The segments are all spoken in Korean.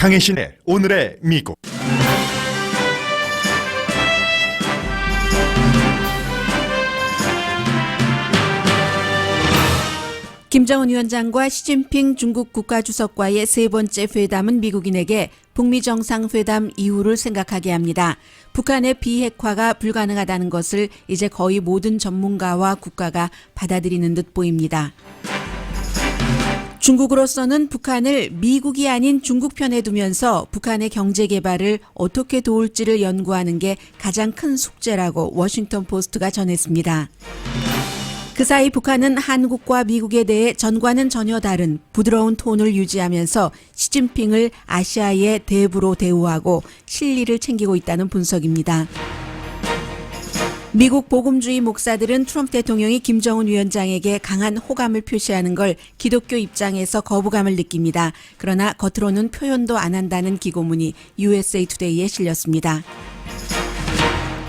강혜신의 오늘의 미국. 김정은 위원장과 시진핑 중국 국가주석과의 세 번째 회담은 미국인에게 북미 정상회담 이후를 생각하게 합니다. 북한의 비핵화가 불가능하다는 것을 이제 거의 모든 전문가와 국가가 받아들이는 듯 보입니다. 중국으로서는 북한을 미국이 아닌 중국 편에 두면서 북한의 경제 개발을 어떻게 도울지를 연구하는 게 가장 큰 숙제라고 워싱턴 포스트가 전했습니다. 그 사이 북한은 한국과 미국에 대해 전과는 전혀 다른 부드러운 톤을 유지하면서 시진핑을 아시아의 대부로 대우하고 실리를 챙기고 있다는 분석입니다. 미국 복음주의 목사들은 트럼프 대통령이 김정은 위원장에게 강한 호감을 표시하는 걸 기독교 입장에서 거부감을 느낍니다. 그러나 겉으로는 표현도 안 한다는 기고문이 USA 투데이에 실렸습니다.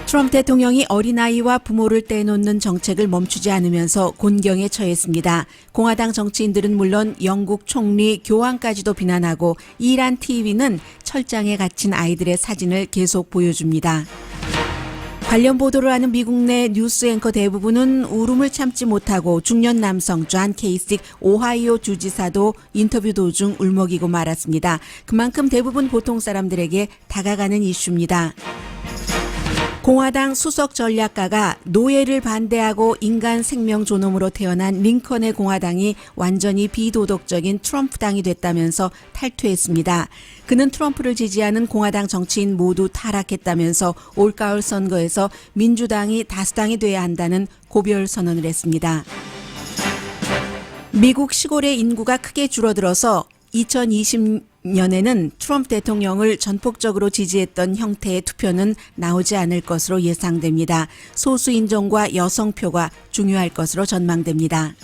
트럼프 대통령이 어린아이와 부모를 떼놓는 정책을 멈추지 않으면서 곤경에 처했습니다. 공화당 정치인들은 물론 영국 총리 교황까지도 비난하고 이란 TV는 철장에 갇힌 아이들의 사진을 계속 보여줍니다. 관련 보도를 하는 미국 내 뉴스 앵커 대부분은 울음을 참지 못하고 중년 남성 존 케이식 오하이오 주지사도 인터뷰 도중 울먹이고 말았습니다. 그만큼 대부분 보통 사람들에게 다가가는 이슈입니다. 공화당 수석 전략가가 노예를 반대하고 인간 생명 존엄으로 태어난 링컨의 공화당이 완전히 비도덕적인 트럼프당이 됐다면서 탈퇴했습니다. 그는 트럼프를 지지하는 공화당 정치인 모두 타락했다면서 올가을 선거에서 민주당이 다수당이 돼야 한다는 고별 선언을 했습니다. 미국 시골의 인구가 크게 줄어들어서 2020년에는 트럼프 대통령을 전폭적으로 지지했던 형태의 투표는 나오지 않을 것으로 예상됩니다. 소수 인종과 여성표가 중요할 것으로 전망됩니다.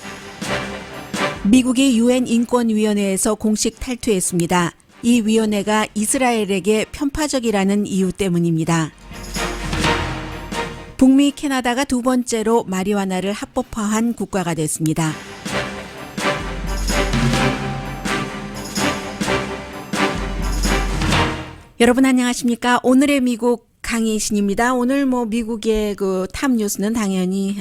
미국이 유엔 인권위원회에서 공식 탈퇴했습니다. 이 위원회가 이스라엘에게 편파적이라는 이유 때문입니다. 북미 캐나다가 두 번째로 마리화나를 합법화한 국가가 됐습니다. 여러분 안녕하십니까? 오늘의 미국 강희신입니다. 오늘 미국의 그 탑 뉴스는 당연히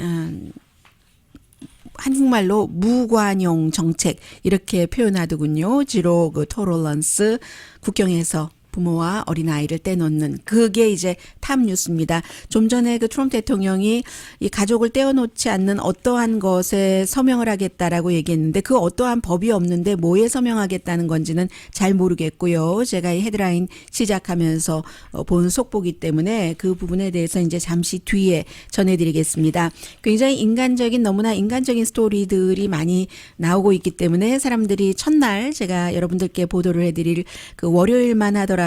한국말로 무관용 정책 이렇게 표현하더군요. 지로 그 토러런스 국경에서 부모와 어린아이를 떼놓는 그게 이제 탑 뉴스입니다. 좀 전에 그 트럼프 대통령이 이 가족을 떼어놓지 않는 어떠한 것에 서명을 하겠다라고 얘기했는데 그 어떠한 법이 없는데 뭐에 서명하겠다는 건지는 잘 모르겠고요. 제가 이 헤드라인 시작하면서 본 속보기 때문에 그 부분에 대해서 이제 잠시 뒤에 전해드리겠습니다. 굉장히 인간적인 너무나 인간적인 스토리들이 많이 나오고 있기 때문에 사람들이 첫날 제가 여러분들께 보도를 해드릴 그 월요일만 하더라도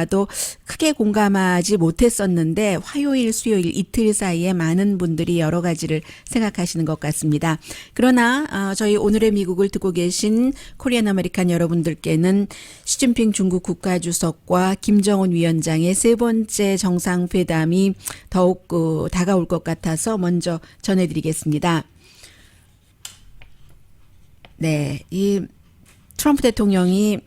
크게 공감하지 못했었는데 화요일, 수요일 이틀 사이에 많은 분들이 여러 가지를 생각하시는 것 같습니다. 그러나 저희 오늘의 미국을 듣고 계신 코리안 아메리칸 여러분들께는 시진핑 중국 국가주석과 김정은 위원장의 세 번째 정상회담이 더욱 다가올 것 같아서 먼저 전해드리겠습니다. 네, 이 트럼프 대통령이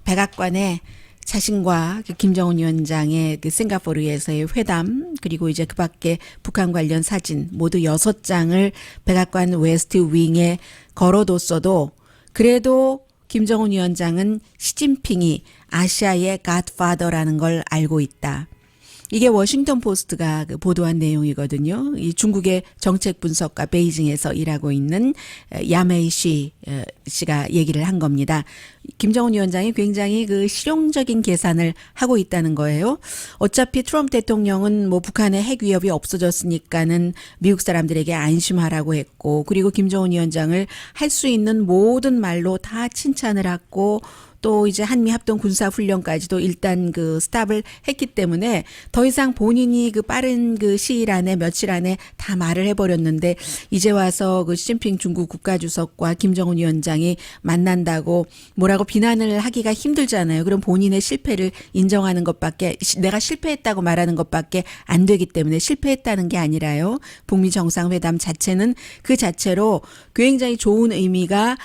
백악관에 자신과 김정은 위원장의 그 싱가포르에서의 회담 그리고 이제 그 밖에 북한 관련 사진 모두 6장을 백악관 웨스트 윙에 걸어뒀어도 그래도 김정은 위원장은 시진핑이 아시아의 갓파더라는 걸 알고 있다. 이게 워싱턴 포스트가 보도한 내용이거든요. 이 중국의 정책 분석가 베이징에서 일하고 있는 야메이 씨가 얘기를 한 겁니다. 김정은 위원장이 굉장히 그 실용적인 계산을 하고 있다는 거예요. 어차피 트럼프 대통령은 북한의 핵 위협이 없어졌으니까는 미국 사람들에게 안심하라고 했고, 그리고 김정은 위원장을 할 수 있는 모든 말로 다 칭찬을 하고 또 이제 한미 합동 군사 훈련까지도 일단 그 스탑을 했기 때문에 더 이상 본인이 그 빠른 그 시일 안에 며칠 안에 다 말을 해버렸는데 이제 와서 그 시진핑 중국 국가주석과 김정은 위원장이 만난다고 뭐라고 비난을 하기가 힘들잖아요. 그럼 본인의 실패를 인정하는 것밖에 내가 실패했다고 말하는 것밖에 안 되기 때문에 실패했다는 게 아니라요. 북미 정상회담 자체는 그 자체로 굉장히 좋은 의미가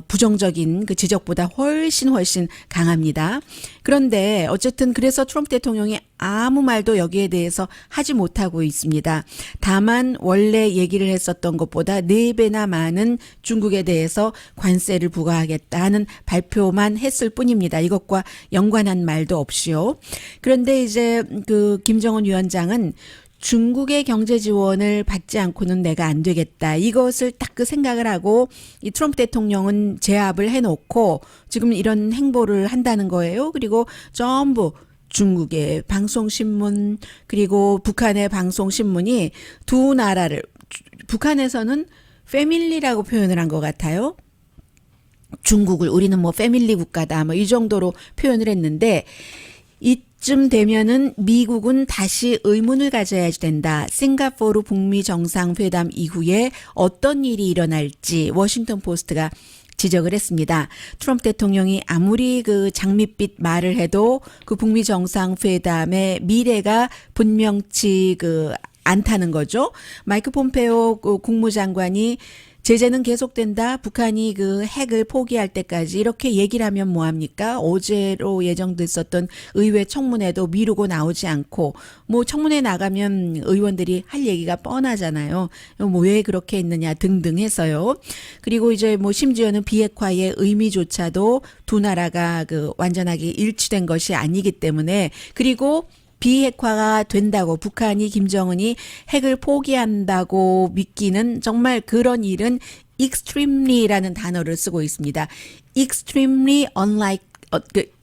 부정적인 그 지적보다 훨씬 훨씬 강합니다. 그런데 어쨌든 그래서 트럼프 대통령이 아무 말도 여기에 대해서 하지 못하고 있습니다. 다만 원래 얘기를 했었던 것보다 4배나 많은 중국에 대해서 관세를 부과하겠다는 발표만 했을 뿐입니다. 이것과 연관한 말도 없이요. 그런데 이제 그 김정은 위원장은 중국의 경제 지원을 받지 않고는 내가 안 되겠다. 이것을 딱 그 생각을 하고 이 트럼프 대통령은 제압을 해놓고 지금 이런 행보를 한다는 거예요. 그리고 전부 중국의 방송신문 그리고 북한의 방송신문이 두 나라를 북한에서는 패밀리라고 표현을 한 것 같아요. 중국을 우리는 뭐 패밀리 국가다 뭐 이 정도로 표현을 했는데 이쯤 되면은 미국은 다시 의문을 가져야 된다. 싱가포르 북미 정상회담 이후에 어떤 일이 일어날지 워싱턴 포스트가 지적을 했습니다. 트럼프 대통령이 아무리 그 장밋빛 말을 해도 그 북미 정상회담의 미래가 분명치 않다는 거죠. 마이크 폼페오 국무장관이 제재는 계속된다. 북한이 그 핵을 포기할 때까지 이렇게 얘기를 하면 뭐합니까? 어제로 예정됐었던 의회 청문회도 미루고 나오지 않고 뭐 청문회 나가면 의원들이 할 얘기가 뻔하잖아요. 뭐 왜 그렇게 했느냐 등등 해서요. 그리고 이제 뭐 심지어는 비핵화의 의미조차도 두 나라가 그 완전하게 일치된 것이 아니기 때문에 그리고 비핵화가 된다고 북한이 김정은이 핵을 포기한다고 믿기는 정말 그런 일은 extremely라는 단어를 쓰고 있습니다. extremely unlike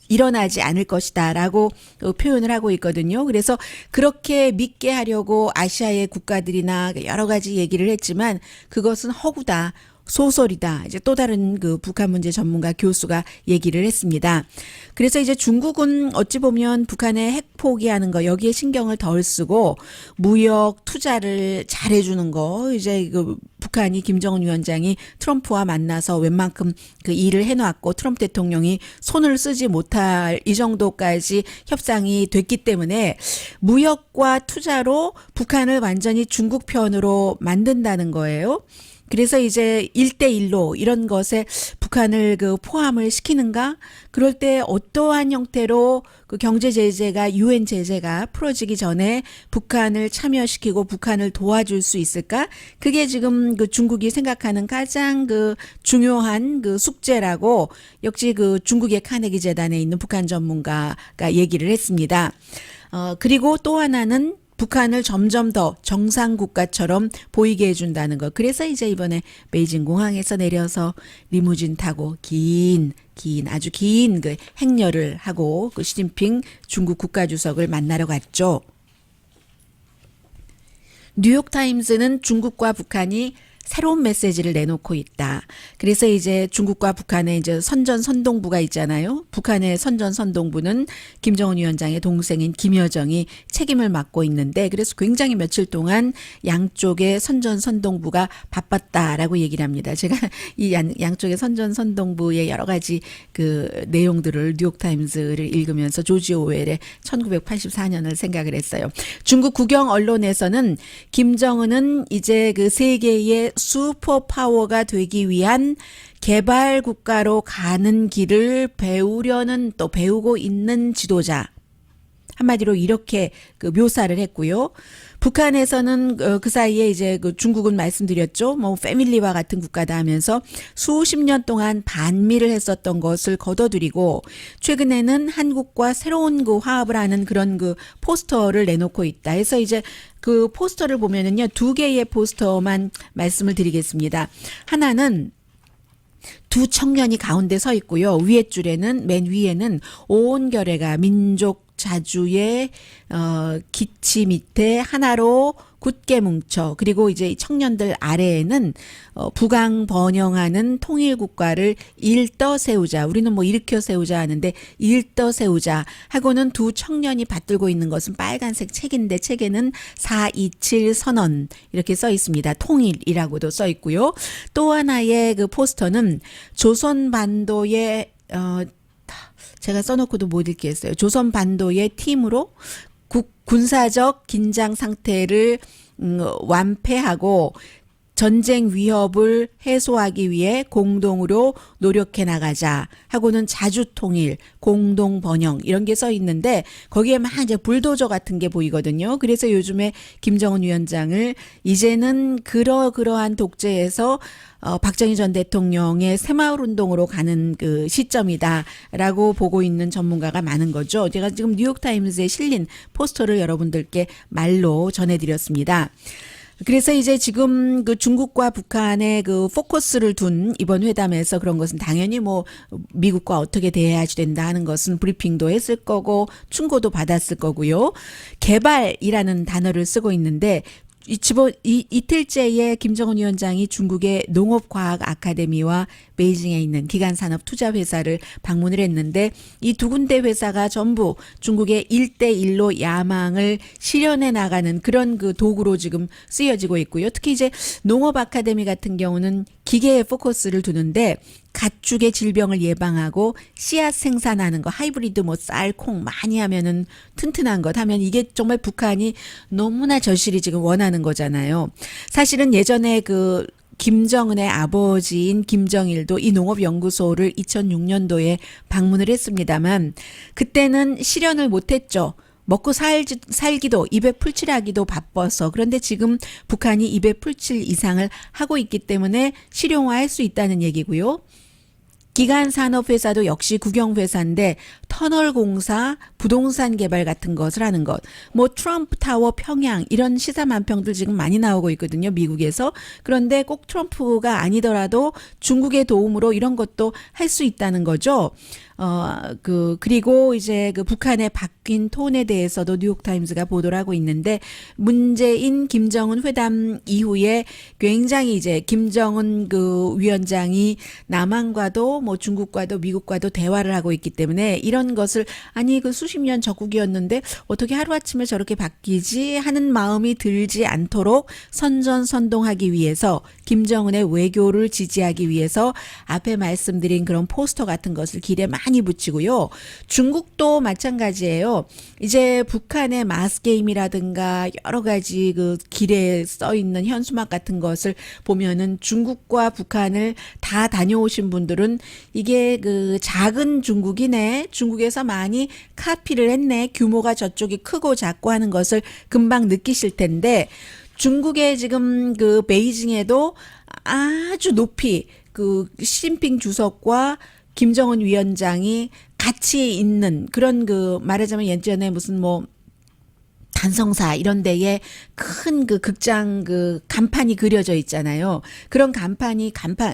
일어나지 않을 것이다라고 표현을 하고 있거든요. 그래서 그렇게 믿게 하려고 아시아의 국가들이나 여러 가지 얘기를 했지만 그것은 허구다. 소설이다. 이제 또 다른 그 북한 문제 전문가 교수가 얘기를 했습니다. 그래서 이제 중국은 어찌 보면 북한의 핵 포기하는 거 여기에 신경을 덜 쓰고 무역 투자를 잘해주는 거 이제 그 북한이 김정은 위원장이 트럼프와 만나서 웬만큼 그 일을 해놨고 트럼프 대통령이 손을 쓰지 못할 이 정도까지 협상이 됐기 때문에 무역과 투자로 북한을 완전히 중국 편으로 만든다는 거예요. 그래서 이제 1대1로 이런 것에 북한을 그 포함을 시키는가? 그럴 때 어떠한 형태로 그 경제 제재가 유엔 제재가 풀어지기 전에 북한을 참여시키고 북한을 도와줄 수 있을까? 그게 지금 그 중국이 생각하는 가장 그 중요한 그 숙제라고 역시 그 중국의 카네기 재단에 있는 북한 전문가가 얘기를 했습니다. 그리고 또 하나는 북한을 점점 더 정상 국가처럼 보이게 해준다는 것. 그래서 이제 이번에 베이징 공항에서 내려서 리무진 타고 아주 긴 그 행렬을 하고 그 시진핑 중국 국가주석을 만나러 갔죠. 뉴욕타임스는 중국과 북한이 새로운 메시지를 내놓고 있다. 그래서 이제 중국과 북한의 이제 선전선동부가 있잖아요. 북한의 선전선동부는 김정은 위원장의 동생인 김여정이 책임을 맡고 있는데 그래서 굉장히 며칠 동안 양쪽의 선전선동부가 바빴다라고 얘기를 합니다. 제가 이 양쪽의 선전선동부의 여러 가지 그 내용들을 뉴욕타임스를 읽으면서 조지 오웰의 1984년을 생각을 했어요. 중국 국영 언론에서는 김정은은 이제 그 세계의 슈퍼파워가 되기 위한 개발 국가로 가는 길을 배우려는 또 배우고 있는 지도자. 한마디로 이렇게 그 묘사를 했고요. 북한에서는 그 사이에 이제 그 중국은 말씀드렸죠. 뭐 패밀리와 같은 국가다 하면서 수십 년 동안 반미를 했었던 것을 거둬들이고 최근에는 한국과 새로운 그 화합을 하는 그런 그 포스터를 내놓고 있다. 해서 이제 그 포스터를 보면은요. 2개의 포스터만 말씀을 드리겠습니다. 하나는 두 청년이 가운데 서 있고요. 위에 줄에는 맨 위에는 온 결의가 민족 자주의 기치 밑에 하나로 굳게 뭉쳐 그리고 이제 이 청년들 아래에는 부강 번영하는 통일 국가를 일떠 세우자. 우리는 뭐 일으켜 세우자 하는데 일떠 세우자 하고는 두 청년이 받들고 있는 것은 빨간색 책인데 책에는 4.27 선언 이렇게 써 있습니다. 통일이라고도 써 있고요. 또 하나의 그 포스터는 조선반도의 제가 써놓고도 못 읽겠어요. 조선반도의 팀으로 군사적 긴장 상태를 완패하고 전쟁 위협을 해소하기 위해 공동으로 노력해 나가자 하고는 자주 통일, 공동 번영 이런 게 써 있는데 거기에 막 이제 불도저 같은 게 보이거든요. 그래서 요즘에 김정은 위원장을 이제는 그러한 독재에서 박정희 전 대통령의 새마을 운동으로 가는 그 시점이다라고 보고 있는 전문가가 많은 거죠. 제가 지금 뉴욕타임즈에 실린 포스터를 여러분들께 말로 전해드렸습니다. 그래서 이제 지금 그 중국과 북한의 그 포커스를 둔 이번 회담에서 그런 것은 당연히 뭐 미국과 어떻게 대해야지 된다 하는 것은 브리핑도 했을 거고 충고도 받았을 거고요. 개발이라는 단어를 쓰고 있는데 이틀째에 김정은 위원장이 중국의 농업과학 아카데미와 베이징에 있는 기간산업 투자회사를 방문을 했는데 이 두 군데 회사가 전부 중국의 1대1로 야망을 실현해 나가는 그런 그 도구로 지금 쓰여지고 있고요. 특히 이제 농업 아카데미 같은 경우는 기계에 포커스를 두는데 가축의 질병을 예방하고 씨앗 생산하는 거 하이브리드 뭐 쌀, 콩 많이 하면은 튼튼한 것 하면 이게 정말 북한이 너무나 절실히 지금 원하는 거잖아요. 사실은 예전에 그 김정은의 아버지인 김정일도 이 농업연구소를 2006년도에 방문을 했습니다만 그때는 실현을 못했죠. 먹고 살기도 입에 풀칠하기도 바빠서 그런데 지금 북한이 입에 풀칠 이상을 하고 있기 때문에 실용화할 수 있다는 얘기고요. 기간산업회사도 역시 국영회사인데 터널 공사, 부동산 개발 같은 것을 하는 것. 뭐 트럼프 타워 평양 이런 시사만평들 지금 많이 나오고 있거든요. 미국에서. 그런데 꼭 트럼프가 아니더라도 중국의 도움으로 이런 것도 할 수 있다는 거죠. 그리고 이제 그 북한의 바뀐 톤에 대해서도 뉴욕타임즈가 보도를 하고 있는데 문재인 김정은 회담 이후에 굉장히 이제 김정은 그 위원장이 남한과도 뭐 중국과도 미국과도 대화를 하고 있기 때문에 이런 것을 아니 그 수십 년 적국이었는데 어떻게 하루아침에 저렇게 바뀌지 하는 마음이 들지 않도록 선전선동하기 위해서 김정은의 외교를 지지하기 위해서 앞에 말씀드린 그런 포스터 같은 것을 길에 많이 붙이고요. 중국도 마찬가지예요. 이제 북한의 마스게임이라든가 여러 가지 그 길에 써 있는 현수막 같은 것을 보면은 중국과 북한을 다 다녀오신 분들은 이게 그 작은 중국이네. 중국에서 많이 카피를 했네. 규모가 저쪽이 크고 작고 하는 것을 금방 느끼실 텐데 중국의 지금 그 베이징에도 아주 높이 그 시진핑 주석과 김정은 위원장이 같이 있는 그런 그 말하자면 예전에 무슨 뭐 단성사 이런 데에 큰 그 극장 그 간판이 그려져 있잖아요. 그런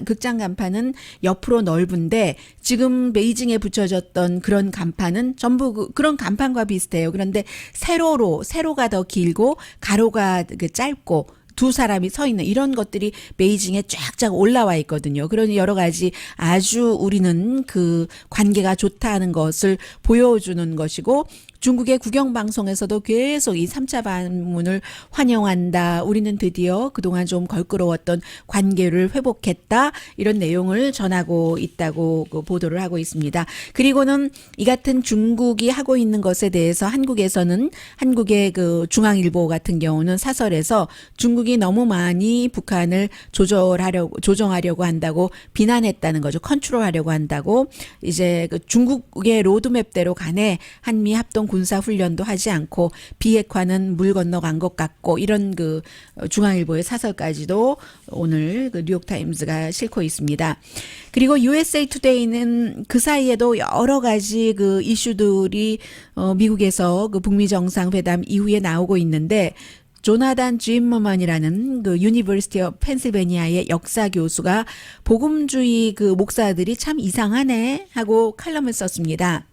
극장 간판은 옆으로 넓은데 지금 베이징에 붙여졌던 그런 간판은 전부 그런 간판과 비슷해요. 그런데 세로가 더 길고 가로가 그 짧고 두 사람이 서 있는 이런 것들이 베이징에 쫙쫙 올라와 있거든요. 그런 여러 가지 아주 우리는 그 관계가 좋다는 것을 보여주는 것이고 중국의 국영방송에서도 계속 이 3차 방문을 환영한다. 우리는 드디어 그동안 좀 걸끄러웠던 관계를 회복했다. 이런 내용을 전하고 있다고 보도를 하고 있습니다. 그리고는 이 같은 중국이 하고 있는 것에 대해서 한국에서는 한국의 그 중앙일보 같은 경우는 사설에서 중국이 너무 많이 북한을 조정하려고 한다고 비난했다는 거죠. 컨트롤하려고 한다고 이제 그 중국의 로드맵대로 가네. 한미 합동 군사 훈련도 하지 않고 비핵화는 물 건너간 것 같고 이런 그 중앙일보의 사설까지도 오늘 그 뉴욕타임즈가 싣고 있습니다. 그리고 USA 투데이는 그 사이에도 여러 가지 그 이슈들이 미국에서 그 북미 정상회담 이후에 나오고 있는데 조나단 짐머먼이라는 그 유니버시티 오브 펜실베니아의 역사 교수가 복음주의 그 목사들이 참 이상하네 하고 칼럼을 썼습니다.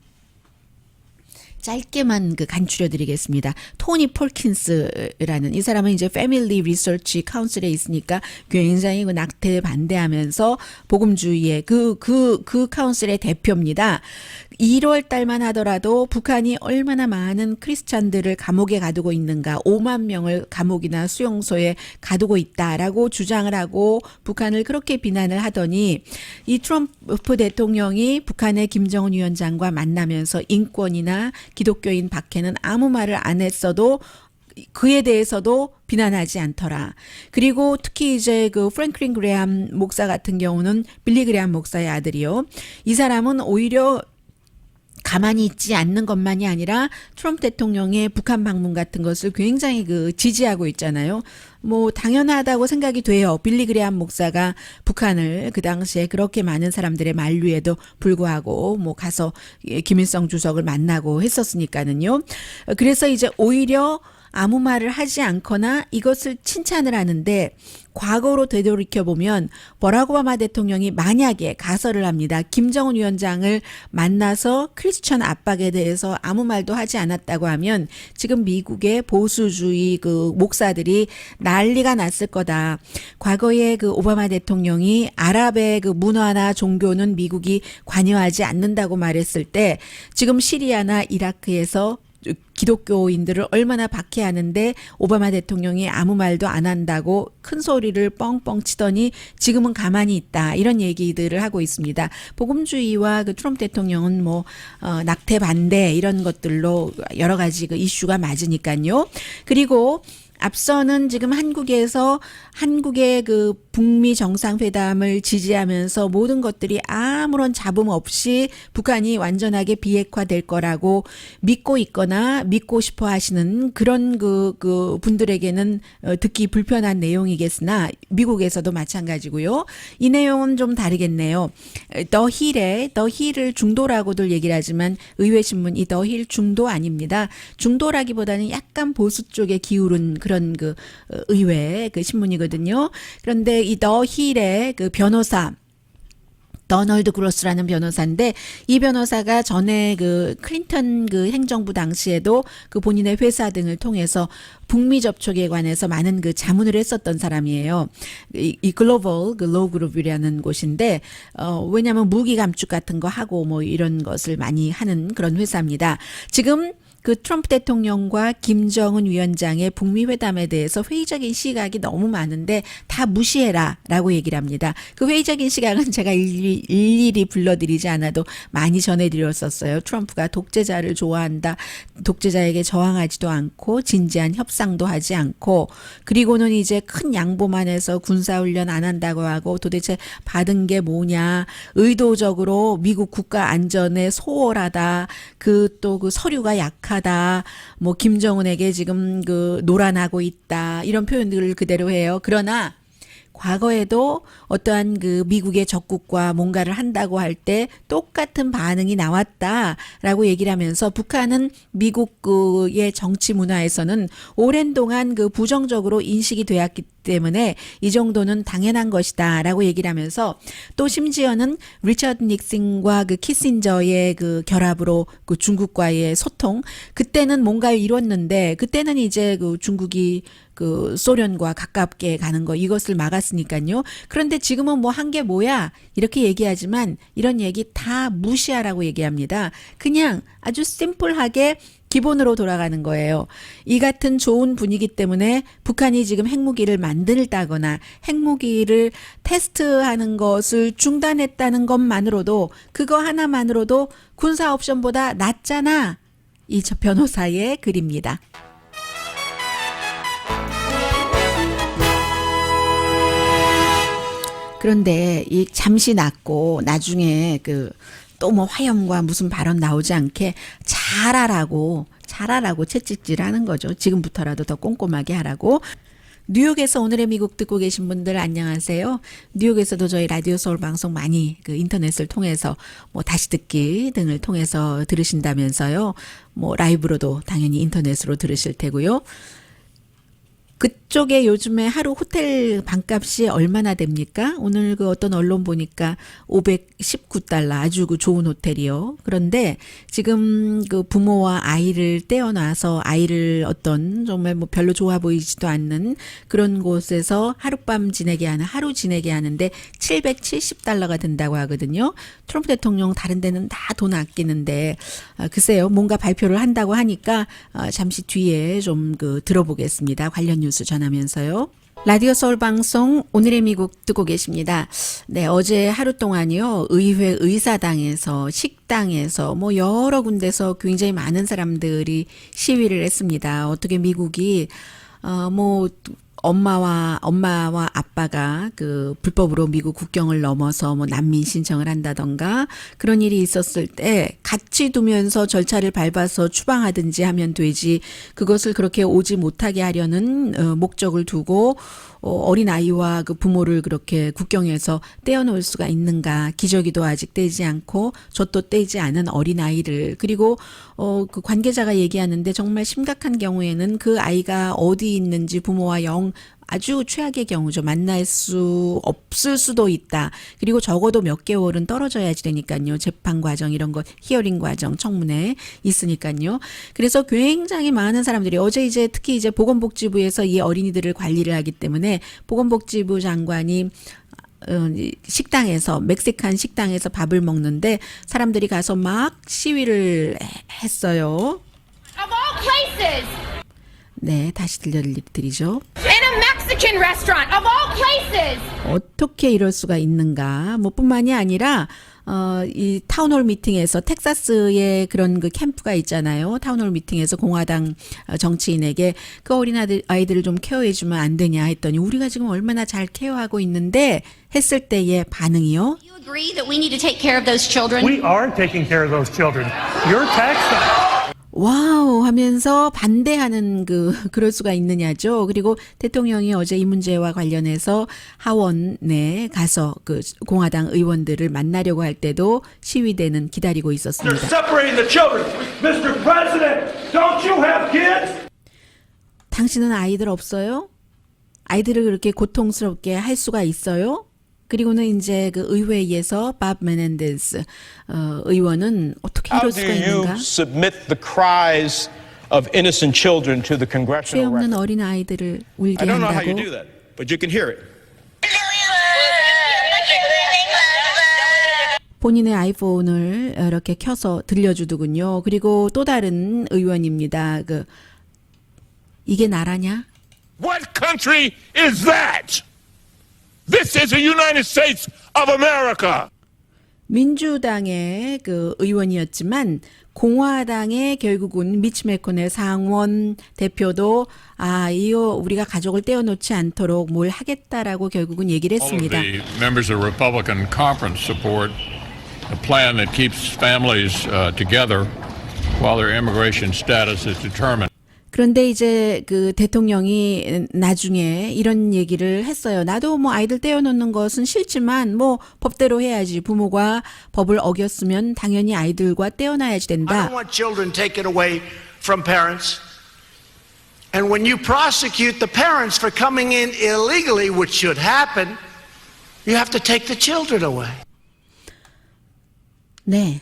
짧게만 그 간추려 드리겠습니다. 토니 폴킨스라는 이 사람은 이제 패밀리 리서치 카운슬에 있으니까 굉장히 그 낙태 반대하면서 복음주의의 그 카운슬의 대표입니다. 1월 달만 하더라도 북한이 얼마나 많은 크리스찬들을 감옥에 가두고 있는가 5만 명을 감옥이나 수용소에 가두고 있다라고 주장을 하고 북한을 그렇게 비난을 하더니 이 트럼프 대통령이 북한의 김정은 위원장과 만나면서 인권이나 기독교인 박해는 아무 말을 안 했어도 그에 대해서도 비난하지 않더라. 그리고 특히 이제 그 프랭클린 그레함 목사 같은 경우는 빌리 그레함 목사의 아들이요. 이 사람은 오히려 가만히 있지 않는 것만이 아니라 트럼프 대통령의 북한 방문 같은 것을 굉장히 그 지지하고 있잖아요. 뭐 당연하다고 생각이 돼요. 빌리 그레함 목사가 북한을 그 당시에 그렇게 많은 사람들의 만류에도 불구하고 뭐 가서 김일성 주석을 만나고 했었으니까는요. 그래서 이제 오히려 아무 말을 하지 않거나 이것을 칭찬을 하는데 과거로 되돌이켜보면 버락 오바마 대통령이 만약에 가설을 합니다. 김정은 위원장을 만나서 크리스천 압박에 대해서 아무 말도 하지 않았다고 하면 지금 미국의 보수주의 그 목사들이 난리가 났을 거다. 과거에 그 오바마 대통령이 아랍의 그 문화나 종교는 미국이 관여하지 않는다고 말했을 때 지금 시리아나 이라크에서 기독교인들을 얼마나 박해하는데 오바마 대통령이 아무 말도 안 한다고 큰 소리를 뻥뻥 치더니 지금은 가만히 있다. 이런 얘기들을 하고 있습니다. 복음주의와 그 트럼프 대통령은 뭐 낙태 반대 이런 것들로 여러 가지 그 이슈가 맞으니까요. 그리고 앞서는 지금 한국에서 한국의 그 북미 정상회담을 지지하면서 모든 것들이 아무런 잡음 없이 북한이 완전하게 비핵화될 거라고 믿고 있거나 믿고 싶어 하시는 그런 그 분들에게는 듣기 불편한 내용이겠으나 미국에서도 마찬가지고요. 이 내용은 좀 다르겠네요. 더 힐을 중도라고들 얘기를 하지만 의회신문 이 더 힐 중도 아닙니다. 중도라기보다는 약간 보수 쪽에 기울은 그런 그 의회 그 신문이거든요. 그런데 이 더 힐의 그 변호사 더널드 그로스라는 변호사인데 이 변호사가 전에 그 클린턴 그 행정부 당시에도 그 본인의 회사 등을 통해서 북미 접촉에 관해서 많은 그 자문을 했었던 사람이에요. 이 글로벌 그 로우 그룹이라는 곳인데 왜냐하면 무기 감축 같은 거 하고 뭐 이런 것을 많이 하는 그런 회사입니다. 지금 그 트럼프 대통령과 김정은 위원장의 북미 회담에 대해서 회의적인 시각이 너무 많은데 다 무시해라라고 얘기를 합니다. 그 회의적인 시각은 제가 일일이 불러드리지 않아도 많이 전해드렸었어요. 트럼프가 독재자를 좋아한다. 독재자에게 저항하지도 않고 진지한 협상도 하지 않고 그리고는 이제 큰 양보만 해서 군사훈련 안 한다고 하고 도대체 받은 게 뭐냐. 의도적으로 미국 국가 안전에 소홀하다. 그 또 그 서류가 약하다. 뭐 김정은에게 지금 그 노란하고 있다. 이런 표현들을 그대로 해요. 그러나 과거에도 어떠한 그 미국의 적국과 뭔가를 한다고 할 때 똑같은 반응이 나왔다라고 얘기를 하면서 북한은 미국의 정치 문화에서는 오랜 동안 그 부정적으로 인식이 되었기 때문에 이 정도는 당연한 것이다라고 얘기를 하면서 또 심지어는 리처드 닉슨과 그 키신저의 그 결합으로 그 중국과의 소통 그때는 뭔가를 이뤘는데 그때는 이제 그 중국이 그 소련과 가깝게 가는 거 이것을 막았으니까요. 그런데 지금은 뭐 한 게 뭐야 이렇게 얘기하지만 이런 얘기 다 무시하라고 얘기합니다. 그냥 아주 심플하게 기본으로 돌아가는 거예요. 이 같은 좋은 분위기 때문에 북한이 지금 핵무기를 만들다거나 핵무기를 테스트하는 것을 중단했다는 것만으로도 그거 하나만으로도 군사 옵션보다 낫잖아. 이 변호사의 글입니다. 그런데 이 잠시 낫고 나중에 그 또 뭐 화염과 무슨 발언 나오지 않게 잘하라고 채찍질하는 거죠. 지금부터라도 더 꼼꼼하게 하라고. 뉴욕에서 오늘의 미국 듣고 계신 분들 안녕하세요. 뉴욕에서도 저희 라디오 서울 방송 많이 그 인터넷을 통해서 뭐 다시 듣기 등을 통해서 들으신다면서요. 뭐 라이브로도 당연히 인터넷으로 들으실 테고요. 그쪽에 요즘에 하루 호텔 방값이 얼마나 됩니까? 오늘 그 어떤 언론 보니까 $519 아주 그 좋은 호텔이요. 그런데 지금 그 부모와 아이를 떼어놔서 아이를 어떤 정말 뭐 별로 좋아 보이지도 않는 그런 곳에서 하룻밤 지내게 하는 하루 지내게 하는데 $770가 든다고 하거든요. 트럼프 대통령 다른 데는 다 돈 아끼는데 글쎄요. 뭔가 발표를 한다고 하니까 잠시 뒤에 좀 그 들어보겠습니다. 관련 뉴스 전하면서요. 라디오 서울 방송 오늘의 미국 듣고 계십니다. 네, 어제 하루 동안요. 의회 의사당에서 식당에서 뭐 여러 군데서 굉장히 많은 사람들이 시위를 했습니다. 어떻게 미국이 뭐 엄마와 아빠가 그 불법으로 미국 국경을 넘어서 뭐 난민 신청을 한다던가 그런 일이 있었을 때 같이 두면서 절차를 밟아서 추방하든지 하면 되지 그것을 그렇게 오지 못하게 하려는 목적을 두고 어린 아이와 그 부모를 그렇게 국경에서 떼어놓을 수가 있는가? 기저귀도 아직 떼지 않고 젖도 떼지 않은 어린 아이를 그리고 그 관계자가 얘기하는데 정말 심각한 경우에는 그 아이가 어디 있는지 부모와 아주 최악의 경우죠. 만날 수 없을 수도 있다. 그리고 적어도 몇 개월은 떨어져야지 되니까요. 재판 과정 이런 거 히어링 과정 청문회 있으니까요. 그래서 굉장히 많은 사람들이 어제 이제 특히 이제 보건복지부에서 이 어린이들을 관리를 하기 때문에 보건복지부 장관이 식당에서 멕시칸 식당에서 밥을 먹는데 사람들이 가서 막 시위를 했어요. Of all places, 네, 다시 들려드리죠. in a Mexican restaurant, of all places. 어떻게 이럴 수가 있는가? 뭐 뿐만이 아니라 이 타운홀 미팅에서 텍사스에 그런 그 캠프가 있잖아요. 타운홀 미팅에서 공화당 정치인에게 그 어린 아이들을 좀 케어해 주면 안 되냐 했더니 우리가 지금 얼마나 잘 케어하고 있는데 했을 때의 반응이요. Do you agree that we need to take care of those children? We aren't taking care of those children. Your tax 와우 하면서 반대하는 그럴 수가 있느냐죠. 그리고 대통령이 어제 이 문제와 관련해서 하원에 가서 그 공화당 의원들을 만나려고 할 때도 시위대는 기다리고 They're 있었습니다. separating the children. Mr. President, don't you have kids? 당신은 아이들 없어요? 아이들을 그렇게 고통스럽게 할 수가 있어요? 그리고는 이제 그 의회에서 밥 메넨데스 의원은 어떻게 How 이럴 do 수가 있는가? you submit the cries of innocent children to the 죄 congressional 없는 record? 어린 아이들을 I 울게 don't know how you do 한다고? that, but you can hear it. 본인의 아이폰을 이렇게 켜서 들려주더군요. 그리고 또 다른 의원입니다. 이게 나라냐? What country is that? This is the United States of America. 민주당의 그 의원이었지만 공화당의 결국은 미치 메코넬 상원 대표도 이거 우리가 가족을 떼어놓지 않도록 뭘 하겠다라고 결국은 얘기를 All of 했습니다. the members of the Republican conference support a plan that keeps families together while their immigration status is determined. 그런데 이제 그 대통령이 나중에 이런 얘기를 했어요. 나도 뭐 아이들 떼어놓는 것은 싫지만 뭐 법대로 해야지. 부모가 법을 어겼으면 당연히 아이들과 떼어놔야지 I 된다. don't want children taken away from parents. And when you prosecute the parents for coming in illegally, which should happen, you have to take the children away. 네.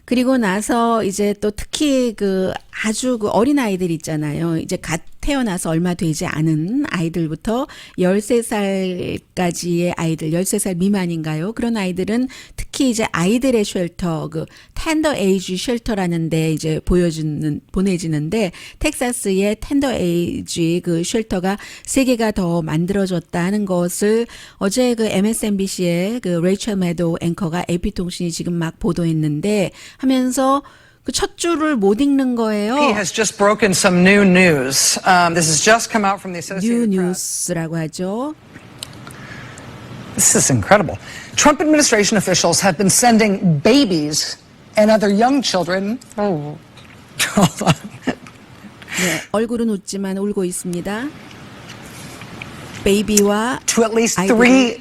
그리고 나서 이제 또 특히 그 아주 그 어린 아이들 있잖아요. 이제 갓 태어나서 얼마 되지 않은 아이들부터 13살까지의 아이들, 13살 미만인가요? 그런 아이들은 특히 이제 아이들의 쉘터, 그 텐더 에이지 쉘터라는 데 이제 보내지는데 텍사스의 텐더 에이지 그 쉘터가 3개가 더 만들어졌다는 것을 어제 그 MSNBC의 그 레이첼 매도우 앵커가 AP통신이 지금 막 보도했는데 하면서 그 첫 줄을 못 읽는 거예요. He has just broken some new news. This has just come out from the Associated 뉴 Press. 뉴스라고 하죠. This is incredible. Trump administration officials have been sending babies and other young children. Oh, hold on. 네, 얼굴은 웃지만 울고 있습니다. 베이비와 To at least 아이들이 three.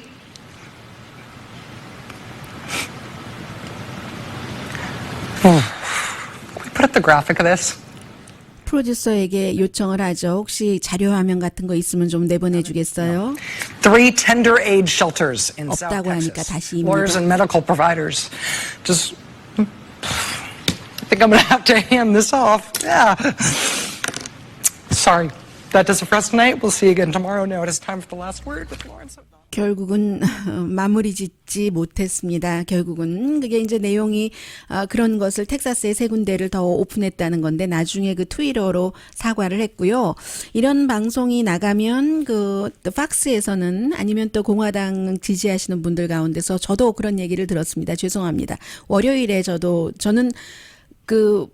Can we put up the graphic of this? 프로듀서에게 요청을 하죠. 혹시 자료 화면 같은 거 있으면 좀 내보내 주겠어요? 3 tender age shelters in South 없다고 하니까 Texas. 다시 입니다. Lawyers and medical providers. Just, I think I'm going to have to hand this off. Yeah. Sorry. That does it for us tonight. We'll see you again tomorrow. Now it is time for the last word with Lawrence. 결국은 마무리 짓지 못했습니다. 결국은 그게 이제 내용이 그런 것을 텍사스의 세 군데를 더 오픈했다는 건데 나중에 그 트위터로 사과를 했고요. 이런 방송이 나가면 그 또 팍스에서는 아니면 또 공화당 지지하시는 분들 가운데서 저도 그런 얘기를 들었습니다. 죄송합니다. 월요일에 저는 그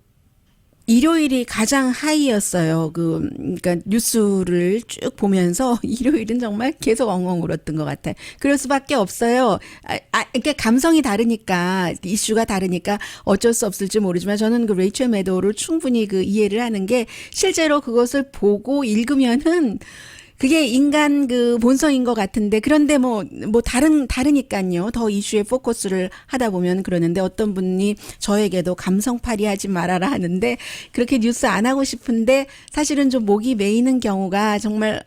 일요일이 가장 하이였어요. 그러니까 뉴스를 쭉 보면서 일요일은 정말 계속 엉엉 울었던 것 같아요. 그럴 수밖에 없어요. 그러니까 감성이 다르니까 이슈가 다르니까 어쩔 수 없을지 모르지만 저는 그 레이첼 매도우를 충분히 그 이해를 하는 게 실제로 그것을 보고 읽으면은 그게 인간 그 본성인 것 같은데 그런데 뭐 다르니까요. 더 이슈에 포커스를 하다 보면 그러는데 어떤 분이 저에게도 감성팔이 하지 말아라 하는데 그렇게 뉴스 안 하고 싶은데 사실은 좀 목이 메이는 경우가 정말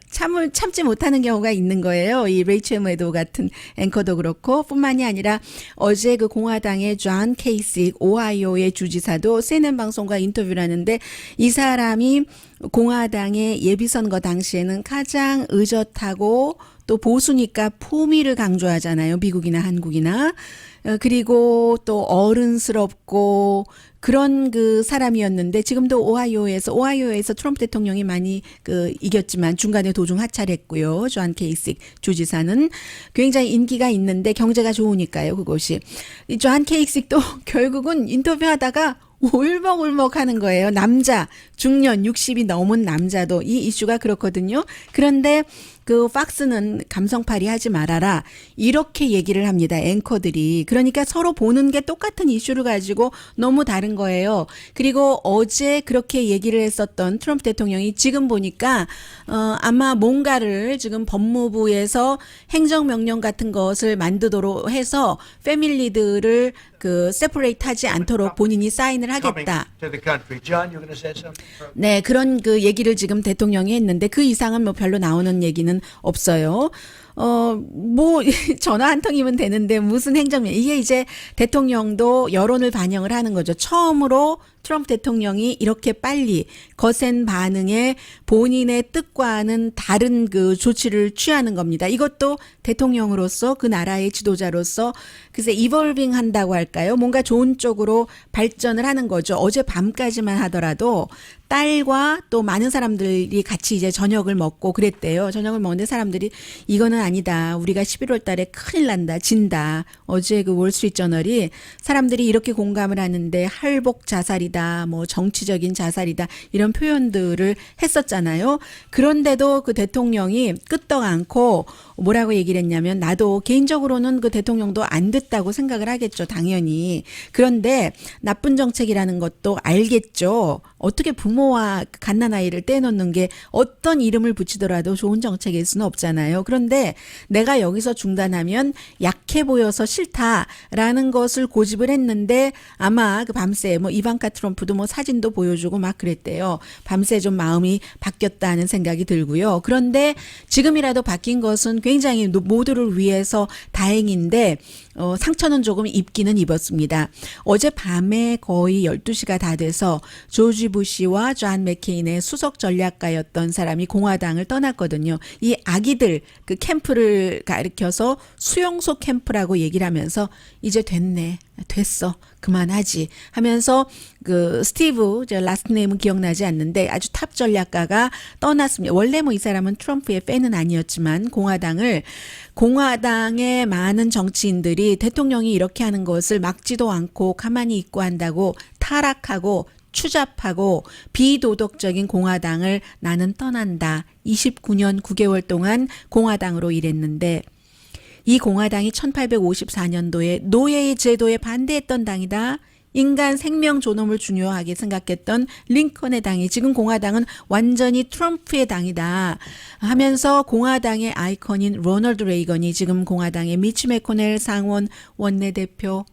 참지 못하는 경우가 있는 거예요. 이 레이첼 매도우 같은 앵커도 그렇고 뿐만이 아니라 어제 그 공화당의 존 케이식 오하이오의 주지사도 CNN 방송과 인터뷰를 하는데 이 사람이 공화당의 예비선거 당시에는 가장 의젓하고 또 보수니까 포미를 강조하잖아요. 미국이나 한국이나. 그리고 또 어른스럽고 그런 그 사람이었는데 지금도 오하이오에서 트럼프 대통령이 많이 그 이겼지만 중간에 도중 하차했고요. 존 케이식 주지사는 굉장히 인기가 있는데 경제가 좋으니까요. 그것이. 이 존 케이식도 결국은 인터뷰하다가 울먹울먹 하는 거예요. 남자, 중년, 60이 넘은 남자도 이 이슈가 그렇거든요. 그런데 그 팍스는 감성팔이 하지 말아라. 이렇게 얘기를 합니다. 앵커들이. 그러니까 서로 보는 게 똑같은 이슈를 가지고 너무 다른 거예요. 그리고 어제 그렇게 얘기를 했었던 트럼프 대통령이 지금 보니까 아마 뭔가를 지금 법무부에서 행정명령 같은 것을 만들도록 해서 패밀리들을 그 세퍼레이트 하지 않도록 본인이 사인을 하겠다. 네, 그런 그 얘기를 지금 대통령이 했는데 그 이상은 뭐 별로 나오는 얘기는 없어요. 뭐 전화 한 통이면 되는데 무슨 행정명 이게 이제 대통령도 여론을 반영을 하는 거죠. 처음으로 트럼프 대통령이 이렇게 빨리 거센 반응에 본인의 뜻과는 다른 그 조치를 취하는 겁니다. 이것도 대통령으로서 그 나라의 지도자로서 글쎄 이볼빙 한다고 할까요? 뭔가 좋은 쪽으로 발전을 하는 거죠. 어제 밤까지만 하더라도 딸과 또 많은 사람들이 같이 이제 저녁을 먹고 그랬대요. 저녁을 먹는데 사람들이 이거는 아니다. 우리가 11월 달에 큰일 난다. 진다. 어제 그 월스트리트저널이 사람들이 이렇게 공감을 하는데 할복 자살이다. 뭐 정치적인 자살이다. 이런 표현들을 했었잖아요. 그런데도 그 대통령이 끄떡 않고 뭐라고 얘기를 했냐면 나도 개인적으로는 그 대통령도 안 됐다고 생각을 하겠죠. 당연히. 그런데 나쁜 정책이라는 것도 알겠죠. 어떻게 부모와 갓난아이를 떼놓는 게 어떤 이름을 붙이더라도 좋은 정책일 수는 없잖아요. 그런데 내가 여기서 중단하면 약해 보여서 싫다라는 것을 고집을 했는데 아마 그 밤새 뭐 이방카 트럼프도 뭐 사진도 보여주고 막 그랬대요. 밤새 좀 마음이 바뀌었다는 생각이 들고요. 그런데 지금이라도 바뀐 것은 굉장히 모두를 위해서 다행인데 상처는 조금 입기는 입었습니다. 어제 밤에 거의 12시가 다 돼서 조지 부시와 존 맥케인의 수석 전략가였던 사람이 공화당을 떠났거든요. 이 아기들 그 캠프를 가리켜서 수용소 캠프라고 얘기를 하면서 이제 됐어. 그만하지 하면서 그 스티브 저 라스트 네임은 기억나지 않는데 아주 탑 전략가가 떠났습니다. 원래 뭐 이 사람은 트럼프의 팬은 아니었지만 공화당의 많은 정치인들이 대통령이 이렇게 하는 것을 막지도 않고 가만히 있고 한다고 타락하고 추잡하고 비도덕적인 공화당을 나는 떠난다. 29년 9개월 동안 공화당으로 일했는데 이 공화당이 1854년도에 노예의 제도에 반대했던 당이다. 인간 생명 존엄을 중요하게 생각했던 링컨의 당이 지금 공화당은 완전히 트럼프의 당이다 하면서 공화당의 아이콘인 로널드 레이건이 지금 공화당의 미치 매코넬 상원 원내대표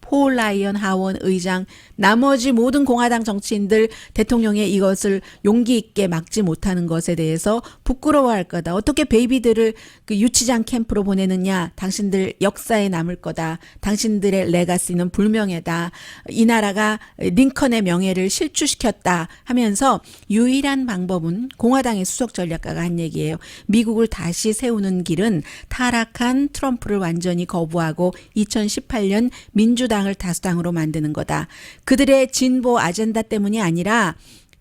폴 라이언 하원 의장, 나머지 모든 공화당 정치인들 대통령의 이것을 용기 있게 막지 못하는 것에 대해서 부끄러워할 거다. 어떻게 베이비들을 그 유치장 캠프로 보내느냐. 당신들 역사에 남을 거다. 당신들의 레가시는 불명예다. 이 나라가 링컨의 명예를 실추시켰다 하면서 유일한 방법은 공화당의 수석 전략가가 한 얘기예요. 미국을 다시 세우는 길은 타락한 트럼프를 완전히 거부하고 2018년 민주당을 다수당으로 만드는 거다. 그들의 진보 아젠다 때문이 아니라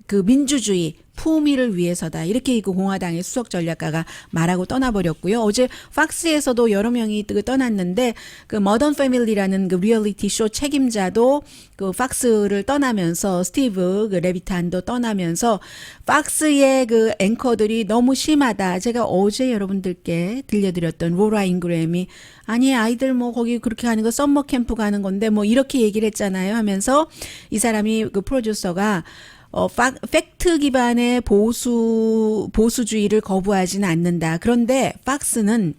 그 민주주의 품위를 위해서다. 이렇게 그 공화당의 수석 전략가가 말하고 떠나버렸고요. 어제 팍스에서도 여러 명이 떠났는데 그 머던 패밀리라는 그 리얼리티 쇼 책임자도 그 팍스를 떠나면서 스티브 그 레비탄도 떠나면서 팍스의 그 앵커들이 너무 심하다. 제가 어제 여러분들께 들려드렸던 로라 잉그램이 아니 아이들 뭐 거기 그렇게 가는 거 썸머 캠프 가는 건데 뭐 이렇게 얘기를 했잖아요 하면서 이 사람이 그 프로듀서가 팩트 기반의 보수주의를 거부하지는 않는다. 그런데 팍스는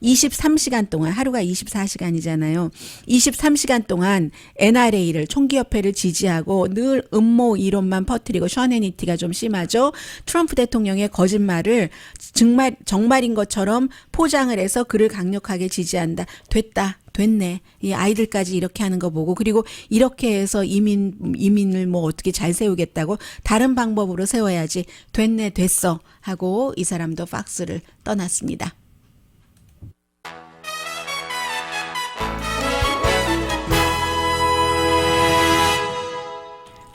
23시간 동안, 하루가 24시간이잖아요. 23시간 동안 NRA를, 총기협회를 지지하고 늘 음모 이론만 퍼뜨리고 셔네니티가 좀 심하죠. 트럼프 대통령의 거짓말을 정말인 것처럼 포장을 해서 그를 강력하게 지지한다. 됐네. 이 아이들까지 이렇게 하는 거 보고 그리고 이렇게 해서 이민을 뭐 어떻게 잘 세우겠다고 다른 방법으로 세워야지. 됐어 하고 이 사람도 팍스를 떠났습니다.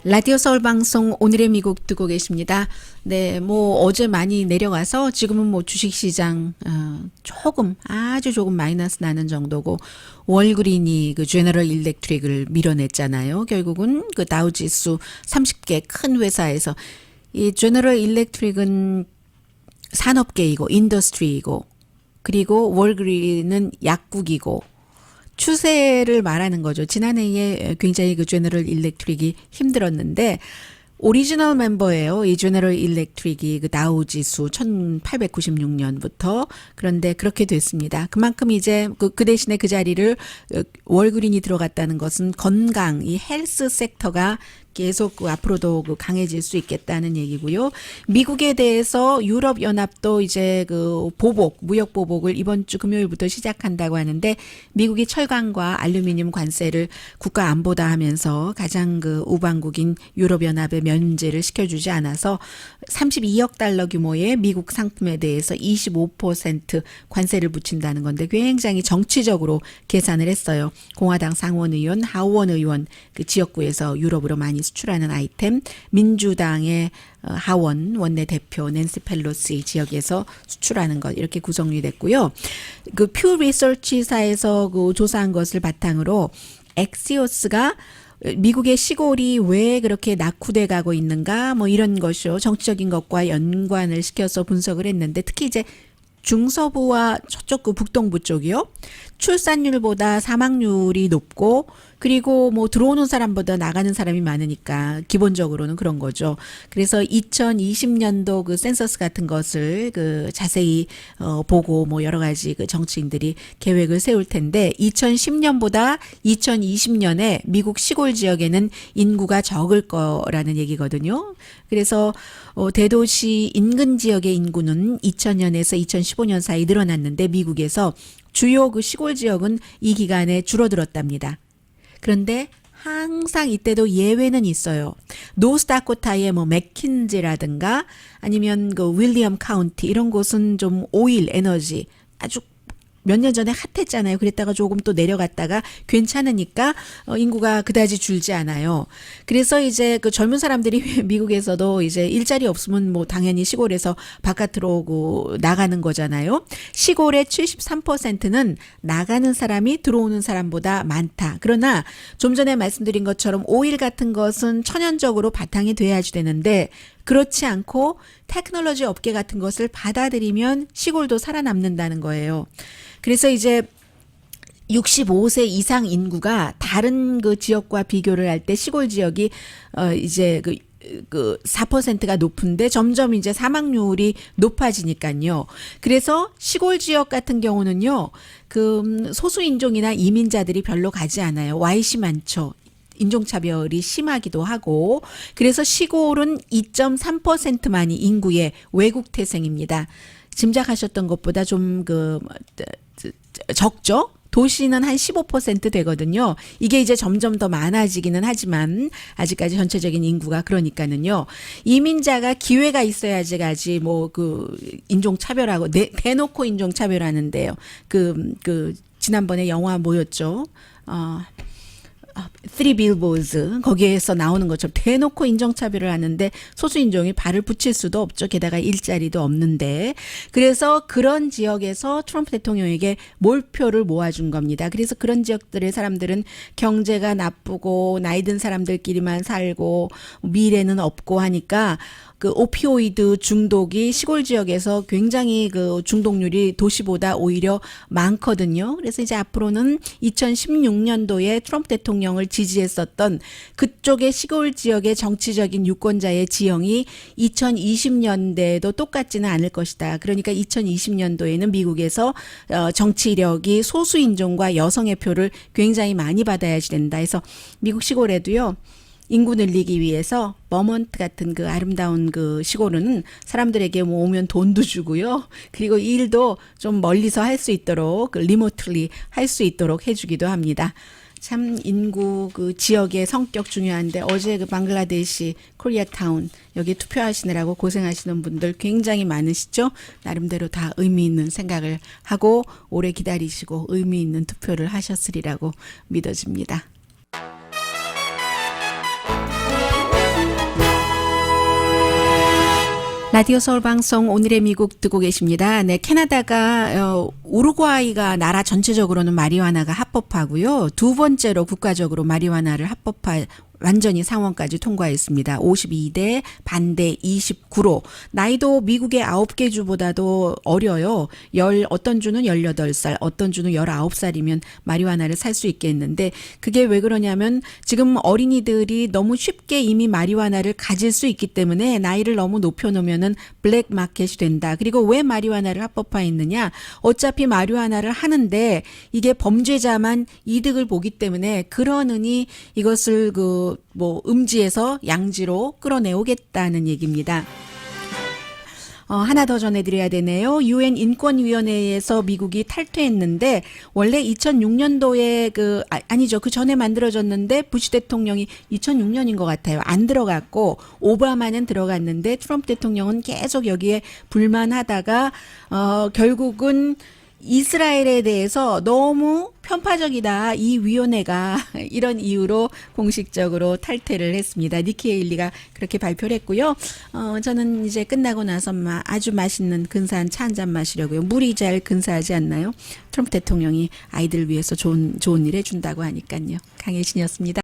라디오 서울 방송 오늘의 미국 듣고 계십니다. 네, 뭐 어제 많이 내려가서 지금은 뭐 주식시장 아주 조금 마이너스 나는 정도고 월그린이 그 제너럴 일렉트릭을 밀어냈잖아요. 결국은 그 다우지수 30개 큰 회사에서 이 제너럴 일렉트릭은 산업계이고 인더스트리이고 그리고 월그린은 약국이고 추세를 말하는 거죠. 지난해에 굉장히 그 제너럴 일렉트릭이 힘들었는데 오리지널 멤버예요. 이 제너럴 일렉트릭이 그 다우 지수 1896년부터 그런데 그렇게 됐습니다. 그만큼 이제 그 대신에 그 자리를 월그린이 들어갔다는 것은 건강, 이 헬스 섹터가 계속 그 앞으로도 그 강해질 수 있겠다는 얘기고요. 미국에 대해서 유럽연합도 이제 그 무역 보복을 이번 주 금요일부터 시작한다고 하는데 미국이 철강과 알루미늄 관세를 국가 안보다 하면서 가장 그 우방국인 유럽연합에 면제를 시켜주지 않아서 32억 달러 규모의 미국 상품에 대해서 25% 관세를 붙인다는 건데 굉장히 정치적으로 계산을 했어요. 공화당 상원의원, 하원 의원 그 지역구에서 유럽으로 많이 수출하는 아이템, 민주당의 하원 원내대표 낸시 펠로시 지역에서 수출하는 것 이렇게 구성이 됐고요. 그 퓨 리서치사에서 그 조사한 것을 바탕으로 엑시오스가 미국의 시골이 왜 그렇게 낙후돼 가고 있는가 뭐 이런 것이요. 정치적인 것과 연관을 시켜서 분석을 했는데 특히 이제 중서부와 저쪽 그 북동부 쪽이요. 출산율보다 사망률이 높고 그리고 뭐 들어오는 사람보다 나가는 사람이 많으니까 기본적으로는 그런 거죠. 그래서 2020년도 그 센서스 같은 것을 그 자세히 보고 뭐 여러 가지 그 정치인들이 계획을 세울 텐데 2010년보다 2020년에 미국 시골 지역에는 인구가 적을 거라는 얘기거든요. 그래서 대도시 인근 지역의 인구는 2000년에서 2015년 사이 늘어났는데 미국에서 주요 그 시골 지역은 이 기간에 줄어들었답니다. 그런데 항상 이때도 예외는 있어요. 노스다코타의 뭐 맥킨지라든가 아니면 그 윌리엄 카운티 이런 곳은 좀 오일, 에너지 아주 몇 년 전에 핫했잖아요. 그랬다가 조금 또 내려갔다가 괜찮으니까 인구가 그다지 줄지 않아요. 그래서 이제 그 젊은 사람들이 미국에서도 이제 일자리 없으면 뭐 당연히 시골에서 바깥으로 나가는 거잖아요. 시골의 73%는 나가는 사람이 들어오는 사람보다 많다. 그러나 좀 전에 말씀드린 것처럼 오일 같은 것은 천연적으로 바탕이 돼야지 되는데 그렇지 않고 테크놀로지 업계 같은 것을 받아들이면 시골도 살아남는다는 거예요. 그래서 이제 65세 이상 인구가 다른 그 지역과 비교를 할 때 시골 지역이 이제 그 그 4%가 높은데 점점 이제 사망률이 높아지니까요. 그래서 시골 지역 같은 경우는요. 그 소수 인종이나 이민자들이 별로 가지 않아요. YC 많죠. 인종차별이 심하기도 하고 그래서 시골은 2.3%만이 인구의 외국 태생입니다. 짐작하셨던 것보다 좀 적죠? 도시는 한 15% 되거든요. 이게 이제 점점 더 많아지기는 하지만 아직까지 전체적인 인구가 그러니까는요. 이민자가 기회가 있어야지 가지 뭐 그 인종 차별하고 대놓고 인종 차별하는데요. 지난번에 영화 뭐였죠? Three Billboards 거기에서 나오는 것처럼 대놓고 인종차별을 하는데 소수인종이 발을 붙일 수도 없죠. 게다가 일자리도 없는데 그래서 그런 지역에서 트럼프 대통령에게 몰표를 모아준 겁니다. 그래서 그런 지역들의 사람들은 경제가 나쁘고 나이 든 사람들끼리만 살고 미래는 없고 하니까 그 오피오이드 중독이 시골 지역에서 굉장히 그 중독률이 도시보다 오히려 많거든요. 그래서 이제 앞으로는 2016년도에 트럼프 대통령을 지지했었던 그쪽의 시골 지역의 정치적인 유권자의 지형이 2020년대에도 똑같지는 않을 것이다. 그러니까 2020년도에는 미국에서 정치력이 소수인종과 여성의 표를 굉장히 많이 받아야지 된다. 해서 미국 시골에도요. 인구 늘리기 위해서 버몬트 같은 그 아름다운 그 시골은 사람들에게 뭐 오면 돈도 주고요. 그리고 일도 좀 멀리서 할 수 있도록 리모틀리 할 수 있도록 해주기도 합니다. 참 인구 그 지역의 성격 중요한데 어제 그 방글라데시 코리아타운 여기 투표하시느라고 고생하시는 분들 굉장히 많으시죠. 나름대로 다 의미 있는 생각을 하고 오래 기다리시고 의미 있는 투표를 하셨으리라고 믿어집니다. 라디오 서울 방송 오늘의 미국 듣고 계십니다. 네, 캐나다가 우루과이가 나라 전체적으로는 마리화나가 합법하고요. 두 번째로 국가적으로 마리화나를 완전히 상원까지 통과했습니다. 52대 반대 29로 나이도 미국의 9개 주보다도 어려요. 어떤 주는 18살, 어떤 주는 19살이면 마리화나를 살 수 있겠는데 그게 왜 그러냐면 지금 어린이들이 너무 쉽게 이미 마리화나를 가질 수 있기 때문에 나이를 너무 높여놓으면은 블랙 마켓이 된다. 그리고 왜 마리화나를 합법화했느냐? 어차피 마리화나를 하는데 이게 범죄자만 이득을 보기 때문에 그러느니 이것을 음지에서 양지로 끌어내오겠다는 얘기입니다. 하나 더 전해드려야 되네요. UN 인권위원회에서 미국이 탈퇴했는데 원래 2006년도에 아니죠. 그 전에 만들어졌는데 부시 대통령이 2006년인 것 같아요. 안 들어갔고 오바마는 들어갔는데 트럼프 대통령은 계속 여기에 불만하다가 결국은 이스라엘에 대해서 너무 편파적이다. 이 위원회가 이런 이유로 공식적으로 탈퇴를 했습니다. 니키 헤일리가 그렇게 발표를 했고요. 저는 이제 끝나고 나서 아주 맛있는 근사한 차 한 잔 마시려고요. 물이 잘 근사하지 않나요? 트럼프 대통령이 아이들 위해서 좋은 일 해준다고 하니까요. 강혜신이었습니다.